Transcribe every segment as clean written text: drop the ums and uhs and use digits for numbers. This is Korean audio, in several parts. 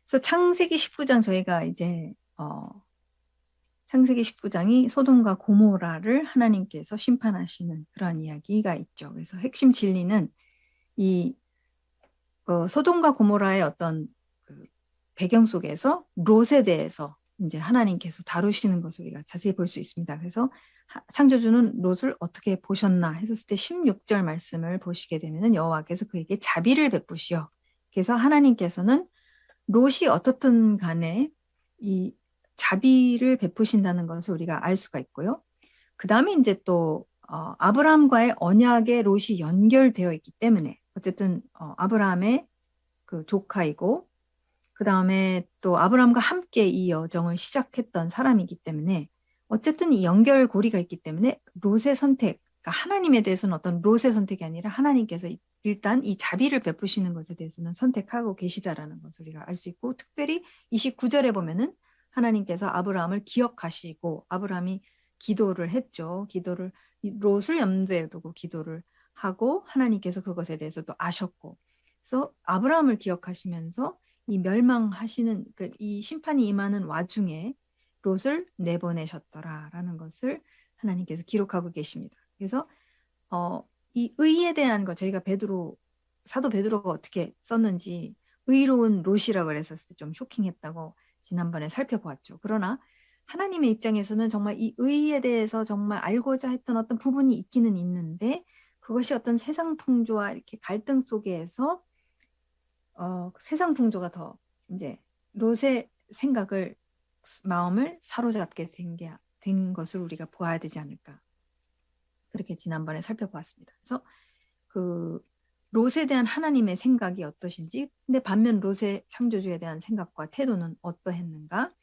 그래서 창세기 19장 저희가 이제 창세기 19장이 소돔과 고모라를 하나님께서 심판하시는 그런 이야기가 있죠. 그래서 핵심 진리는 이 소돔과 고모라의 어떤 그 배경 속에서 롯에 대해서 이제 하나님께서 다루시는 것을 우리가 자세히 볼 수 있습니다. 그래서 창조주는 롯을 어떻게 보셨나 했었을 때 16절 말씀을 보시게 되면은 여호와께서 그에게 자비를 베푸시어. 그래서 하나님께서는 롯이 어떻든 간에 이 자비를 베푸신다는 것을 우리가 알 수가 있고요. 그 다음에 이제 또 아브라함과의 언약의 롯이 연결되어 있기 때문에 어쨌든 아브라함의 그 조카이고 그 다음에 또 아브라함과 함께 이 여정을 시작했던 사람이기 때문에 어쨌든 이 연결고리가 있기 때문에 롯의 선택, 그러니까 하나님에 대해서는 어떤 롯의 선택이 아니라 하나님께서 일단 이 자비를 베푸시는 것에 대해서는 선택하고 계시다라는 것을 우리가 알 수 있고, 특별히 29절에 보면은 하나님께서 아브라함을 기억하시고 아브라함이 기도를 했죠. 기도를 롯을 염두에 두고 기도를 하고 하나님께서 그것에 대해서 또 아셨고, 그래서 아브라함을 기억하시면서 이 멸망하시는 이 심판이 임하는 와중에 롯을 내보내셨더라라는 것을 하나님께서 기록하고 계십니다. 그래서 이 의에 대한 거 저희가 사도 베드로가 어떻게 썼는지 의로운 롯이라고 그랬었을 때 좀 쇼킹했다고 지난번에 살펴보았죠. 그러나 하나님의 입장에서는 정말 이 의에 대해서 정말 알고자 했던 어떤 부분이 있기는 있는데, 그것이 어떤 세상 풍조와 이렇게 갈등 속에서 세상 풍조가 더 이제 롯의 마음을 사로잡게 된 것을 우리가 보아야 되지 않을까. 그렇게 지난번에 살펴보았습니다. 그래서 그 롯에 대한 하나님의 생각이 어떠신지, 근데 반면 롯의 창조주에 대한 생각과 태도는 어떠했는가,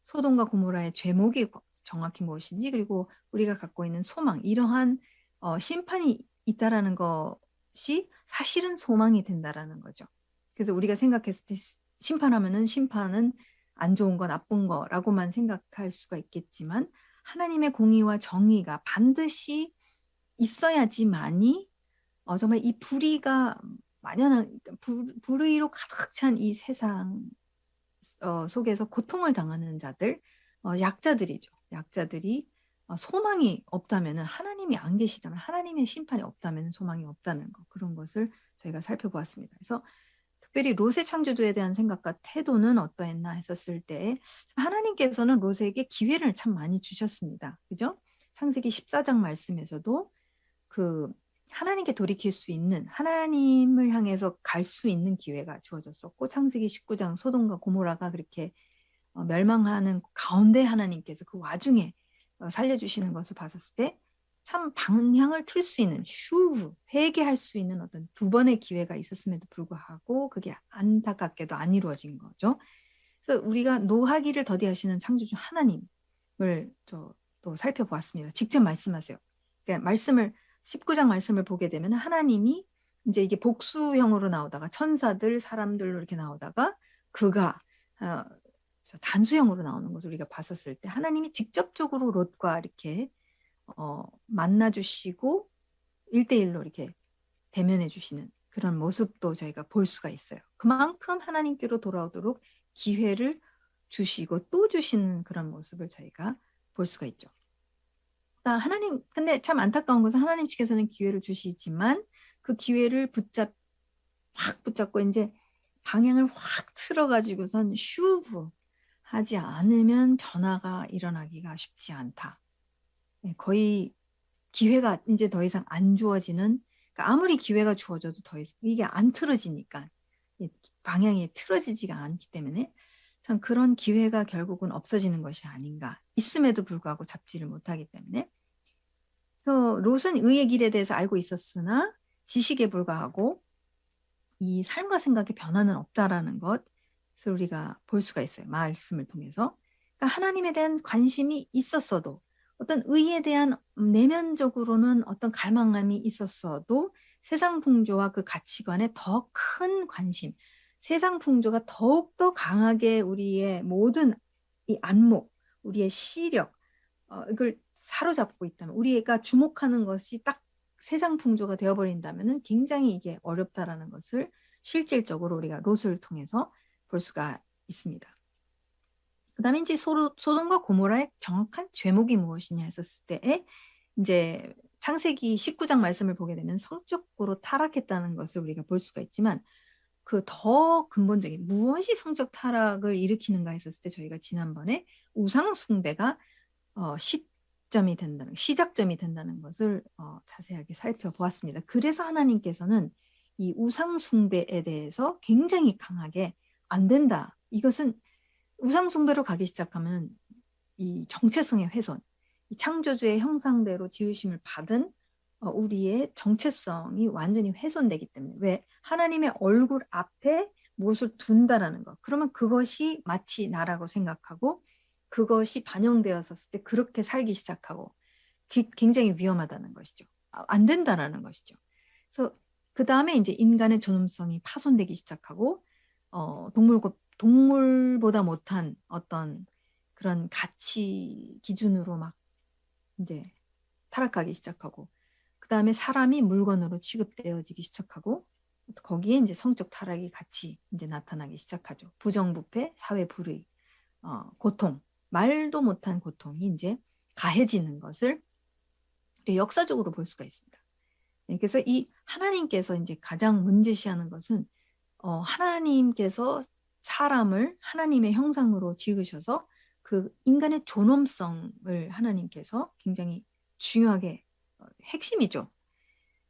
소돔과 고모라의 죄목이 정확히 무엇인지, 그리고 우리가 갖고 있는 소망, 이러한 심판이 있다라는 것이 사실은 소망이 된다라는 거죠. 그래서 우리가 생각했을 때 심판은 안 좋은 거, 나쁜 거라고만 생각할 수가 있겠지만, 하나님의 공의와 정의가 반드시 있어야지만이 정말 이 불의가 만연한 불의로 가득 찬 이 세상 속에서 고통을 당하는 자들, 약자들이죠. 약자들이 소망이 없다면, 하나님이 안 계시다면, 하나님의 심판이 없다면 소망이 없다는 것, 그런 것을 저희가 살펴보았습니다. 그래서 특별히 롯의 창조주에 대한 생각과 태도는 어떠했나 했었을 때, 하나님께서는 롯에게 기회를 참 많이 주셨습니다. 그죠? 창세기 14장 말씀에서도 그 하나님께 돌이킬 수 있는, 하나님을 향해서 갈 수 있는 기회가 주어졌었고, 창세기 19장 소돔과 고모라가 그렇게 멸망하는 가운데 하나님께서 그 와중에 살려주시는 것을 봤었을 때 참 방향을 틀 수 있는, 회개할 수 있는 어떤 두 번의 기회가 있었음에도 불구하고 그게 안타깝게도 안 이루어진 거죠. 그래서 우리가 노하기를 더디하시는 창조주 하나님을 또 살펴보았습니다. 직접 말씀하세요. 그러니까 19장 말씀을 보게 되면 하나님이 이제 이게 복수형으로 나오다가 천사들, 사람들로 이렇게 나오다가 그가 단수형으로 나오는 것을 우리가 봤었을 때, 하나님이 직접적으로 롯과 이렇게 만나 주시고 1대1로 이렇게 대면해 주시는 그런 모습도 저희가 볼 수가 있어요. 그만큼 하나님께로 돌아오도록 기회를 주시고 또 주시는 그런 모습을 저희가 볼 수가 있죠. 그러니까 근데 참 안타까운 것은 하나님 측에서는 기회를 주시지만 그 기회를 확 붙잡고 이제 방향을 확 틀어가지고선 하지 않으면 변화가 일어나기가 쉽지 않다. 거의 기회가 이제 더 이상 안 주어지는, 그러니까 아무리 기회가 주어져도 더 이상 이게 안 틀어지니까, 방향이 틀어지지가 않기 때문에 참 그런 기회가 결국은 없어지는 것이 아닌가. 있음에도 불구하고 잡지를 못하기 때문에. 그래서 롯은 의의 길에 대해서 알고 있었으나 지식에 불과하고 이 삶과 생각의 변화는 없다라는 것을 우리가 볼 수가 있어요. 말씀을 통해서. 그러니까 하나님에 대한 관심이 있었어도, 어떤 의에 대한 내면적으로는 어떤 갈망함이 있었어도, 세상 풍조와 그 가치관에 더 큰 관심, 세상 풍조가 더욱더 강하게 우리의 모든 이 안목, 우리의 시력, 이걸 사로잡고 있다면, 우리가 주목하는 것이 딱 세상 풍조가 되어버린다면 굉장히 이게 어렵다라는 것을 실질적으로 우리가 롯을 통해서 볼 수가 있습니다. 그 다음에 이제 소돔과 고모라의 정확한 죄목이 무엇이냐 했었을 때에 이제 창세기 19장 말씀을 보게 되면 성적으로 타락했다는 것을 우리가 볼 수가 있지만 그 더 근본적인 무엇이 성적 타락을 일으키는가 했었을 때 저희가 지난번에 우상 숭배가 시작점이 된다는 것을 자세하게 살펴보았습니다. 그래서 하나님께서는 이 우상 숭배에 대해서 굉장히 강하게 안 된다. 이것은 우상 숭배로 가기 시작하면 이 정체성의 훼손, 이 창조주의 형상대로 지으심을 받은 우리의 정체성이 완전히 훼손되기 때문에 왜 하나님의 얼굴 앞에 무엇을 둔다라는 것. 그러면 그것이 마치 나라고 생각하고 그것이 반영되었을 때 그렇게 살기 시작하고 굉장히 위험하다는 것이죠. 안 된다라는 것이죠. 그래서 그 다음에 이제 인간의 존엄성이 파손되기 시작하고 동물보다 못한 어떤 그런 가치 기준으로 막 이제 타락하기 시작하고 그 다음에 사람이 물건으로 취급되어지기 시작하고 거기에 이제 성적 타락이 같이 이제 나타나기 시작하죠. 부정부패, 사회 불의, 고통, 말도 못한 고통이 이제 가해지는 것을 역사적으로 볼 수가 있습니다. 그래서 이 하나님께서 이제 가장 문제시하는 것은 하나님께서 사람을 하나님의 형상으로 지으셔서 그 인간의 존엄성을 하나님께서 굉장히 중요하게 핵심이죠.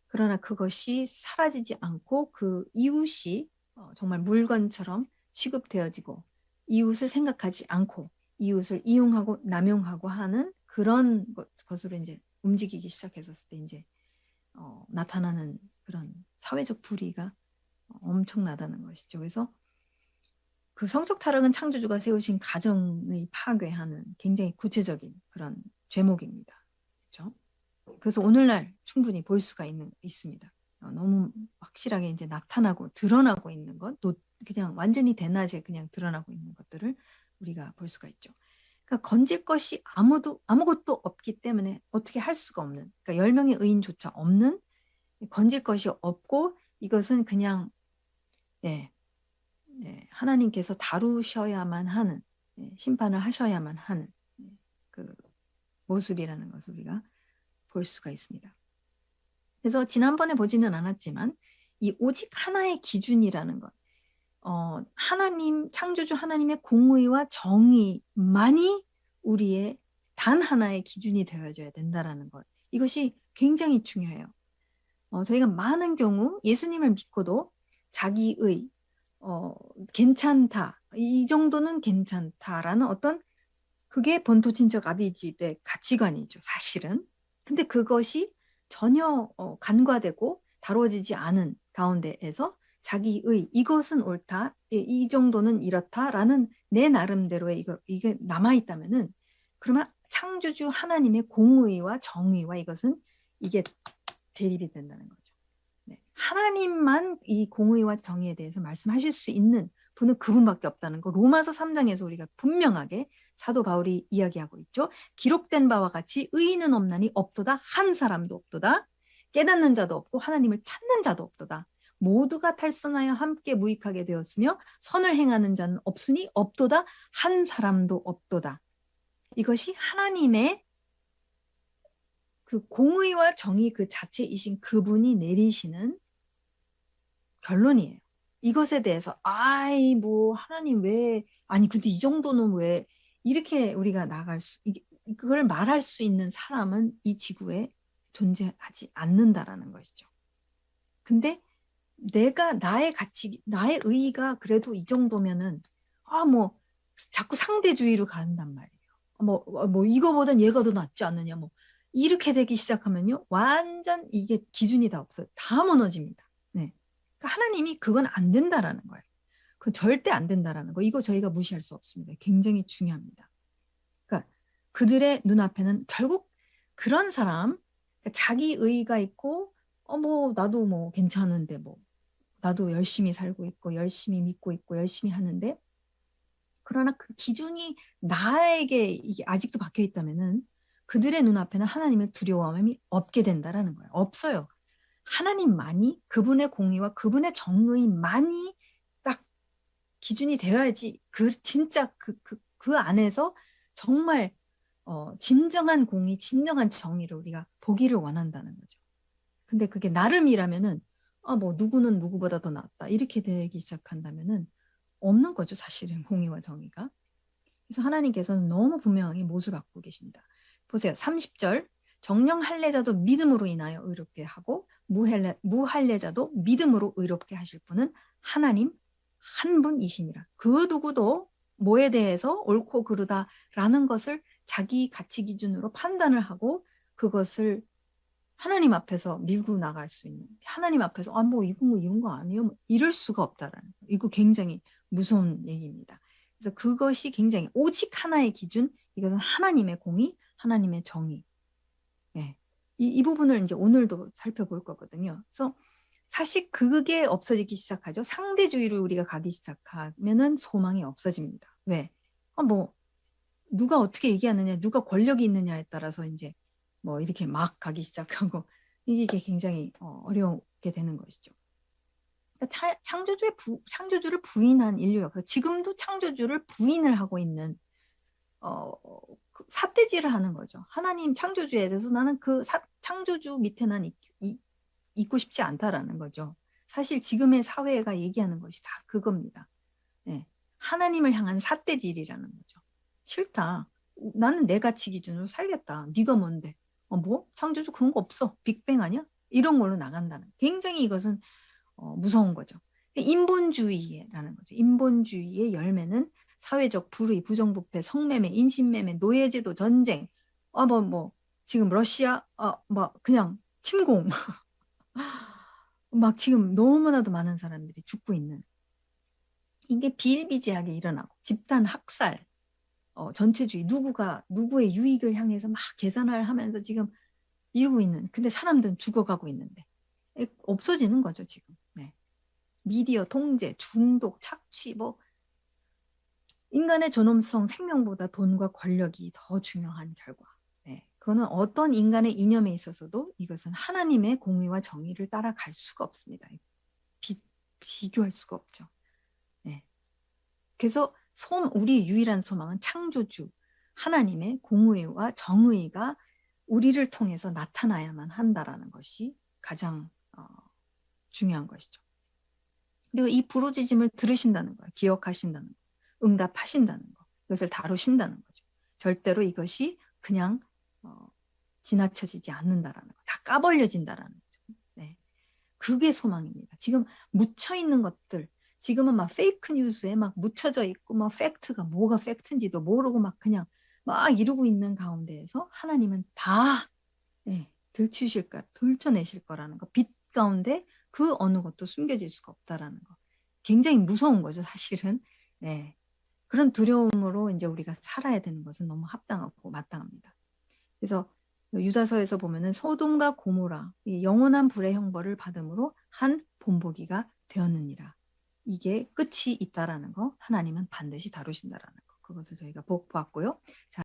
그러나 그것이 사라지지 않고 그 이웃이 정말 물건처럼 취급되어지고 이웃을 생각하지 않고 이웃을 이용하고 남용하고 하는 그런 것으로 이제 움직이기 시작했었을 때 이제 나타나는 그런 사회적 불의가 엄청나다는 것이죠. 그래서 그 성적 타락은 창조주가 세우신 가정의 파괴하는 굉장히 구체적인 그런 죄목입니다. 그렇죠? 그래서 오늘날 충분히 볼 수가 있습니다. 너무 확실하게 이제 나타나고 드러나고 있는 것, 그냥 완전히 대낮에 그냥 드러나고 있는 것들을 우리가 볼 수가 있죠. 그러니까 건질 것이 아무것도 없기 때문에 어떻게 할 수가 없는, 그러니까 10명의 의인조차 없는 건질 것이 없고 이것은 그냥 하나님께서 다루셔야만 하는 심판을 하셔야만 하는 그 모습이라는 것을 우리가 볼 수가 있습니다. 그래서 지난번에 보지는 않았지만 이 오직 하나의 기준이라는 것, 창조주 하나님의 공의와 정의만이 우리의 단 하나의 기준이 되어져야 된다라는 것, 이것이 굉장히 중요해요. 저희가 많은 경우 예수님을 믿고도 자기의 괜찮다, 이 정도는 괜찮다라는 어떤 그게 본토친척 아비집의 가치관이죠, 사실은. 근데 그것이 전혀 간과되고 다뤄지지 않은 가운데에서 자기의 이것은 옳다, 이 정도는 이렇다라는 내 나름대로의 이게 남아있다면은 그러면 창조주 하나님의 공의와 정의와 이것은 이게 대립이 된다는 거죠. 네. 하나님만 이 공의와 정의에 대해서 말씀하실 수 있는 분은 그분밖에 없다는 거 로마서 3장에서 우리가 분명하게 사도 바울이 이야기하고 있죠. 기록된 바와 같이 의인은 없나니 없도다 한 사람도 없도다. 깨닫는 자도 없고 하나님을 찾는 자도 없도다. 모두가 탈선하여 함께 무익하게 되었으며 선을 행하는 자는 없으니 없도다 한 사람도 없도다. 이것이 하나님의 그 공의와 정의 그 자체이신 그분이 내리시는 결론이에요. 이것에 대해서 뭐 하나님 왜 아니 근데 이 정도는 왜 이렇게 우리가 그걸 말할 수 있는 사람은 이 지구에 존재하지 않는다라는 것이죠. 근데 나의 가치, 나의 의의가 그래도 이 정도면은 뭐 자꾸 상대주의로 간단 말이에요. 이거보단 얘가 더 낫지 않느냐 이렇게 되기 시작하면요 완전 이게 기준이 다 없어요. 다 무너집니다. 네. 그러니까 하나님이 그건 안 된다라는 거예요. 그건 절대 안 된다라는 거. 이거 저희가 무시할 수 없습니다. 굉장히 중요합니다. 그러니까 그들의 눈앞에는 결국 그런 사람, 그러니까 자기 의의가 있고 나도 괜찮은데 나도 열심히 살고 있고 열심히 믿고 있고 열심히 하는데 그러나 그 기준이 나에게 이게 아직도 박혀 있다면은 그들의 눈앞에는 하나님을 두려워함이 없게 된다라는 거예요. 없어요. 하나님만이 그분의 공의와 그분의 정의만이 딱 기준이 되어야지 진짜 그 안에서 정말 진정한 공의, 진정한 정의를 우리가 보기를 원한다는 거죠. 근데 그게 나름이라면은 뭐 누구는 누구보다 더 낫다 이렇게 되기 시작한다면은 없는 거죠, 사실은 공의와 정의가. 그래서 하나님께서는 너무 분명하게 못을 받고 계십니다. 보세요. 30절 정령 할례자도 믿음으로 인하여 의롭게 하고 무할례자도 믿음으로 의롭게 하실 분은 하나님 한 분이시니라. 그 누구도 뭐에 대해서 옳고 그르다라는 것을 자기 가치 기준으로 판단을 하고 그것을 하나님 앞에서 밀고 나갈 수 있는, 하나님 앞에서 뭐 이런 거 아니에요, 뭐 이럴 수가 없다라는 거. 이거 굉장히 무서운 얘기입니다. 그래서 그것이 굉장히 오직 하나의 기준, 이것은 하나님의 공의, 하나님의 정의. 네. 이 부분을 이제 오늘도 살펴볼 거거든요. 그래서 사실 그게 없어지기 시작하죠. 상대주의로 우리가 가기 시작하면은 소망이 없어집니다. 왜? 뭐 누가 어떻게 얘기하느냐, 누가 권력이 있느냐에 따라서 이제 뭐 이렇게 막 가기 시작하고 이게 굉장히 어려게 되는 것이죠. 그러니까 창조주를 부인한 인류가 지금도 창조주를 부인을 하고 있는 삿대질을 하는 거죠. 하나님 창조주에 대해서 나는 창조주 밑에 난 있고 싶지 않다라는 거죠. 사실 지금의 사회가 얘기하는 것이 다 그겁니다. 네. 하나님을 향한 삿대질이라는 거죠. 싫다. 나는 내 가치 기준으로 살겠다. 네가 뭔데? 뭐? 창조주 그런 거 없어. 빅뱅 아니야? 이런 걸로 나간다는. 굉장히 이것은 무서운 거죠. 인본주의라는 거죠. 인본주의의 열매는 사회적 불의, 부정부패, 성매매, 인신매매, 노예제도, 전쟁, 지금 러시아, 뭐 그냥 침공, 막 지금 너무나도 많은 사람들이 죽고 있는 이게 비일비재하게 일어나고 집단 학살, 전체주의, 누구의 유익을 향해서 막 계산을 하면서 지금 이루고 있는, 근데 사람들은 죽어가고 있는데 없어지는 거죠 지금. 네. 미디어 통제, 중독, 착취, 뭐 인간의 존엄성, 생명보다 돈과 권력이 더 중요한 결과. 네. 그거는 어떤 인간의 이념에 있어서도 이것은 하나님의 공의와 정의를 따라갈 수가 없습니다. 비교할 수가 없죠. 네. 그래서 우리 유일한 소망은 창조주 하나님의 공의와 정의가 우리를 통해서 나타나야만 한다라는 것이 가장 중요한 것이죠. 그리고 이 부르짖음을 들으신다는 거예요. 기억하신다는 거, 응답하신다는 거, 이것을 다루신다는 거죠. 절대로 이것이 그냥 지나쳐지지 않는다라는 거, 다 까벌려진다라는 거죠. 네. 그게 소망입니다. 지금 묻혀있는 것들, 지금은 막 페이크 뉴스에 막 묻혀져 있고 막 팩트가 뭐가 팩트인지도 모르고 막 그냥 막 이루고 있는 가운데에서 하나님은 다 들춰내실 거라는 거. 빛 가운데 그 어느 것도 숨겨질 수가 없다라는 거. 굉장히 무서운 거죠, 사실은. 네. 그런 두려움으로 이제 우리가 살아야 되는 것은 너무 합당하고 마땅합니다. 그래서 유다서에서 보면은 소돔과 고모라 영원한 불의 형벌을 받음으로 한 본보기가 되었느니라. 이게 끝이 있다라는 거, 하나님은 반드시 다루신다라는 거. 그것을 저희가 보았고요. 자,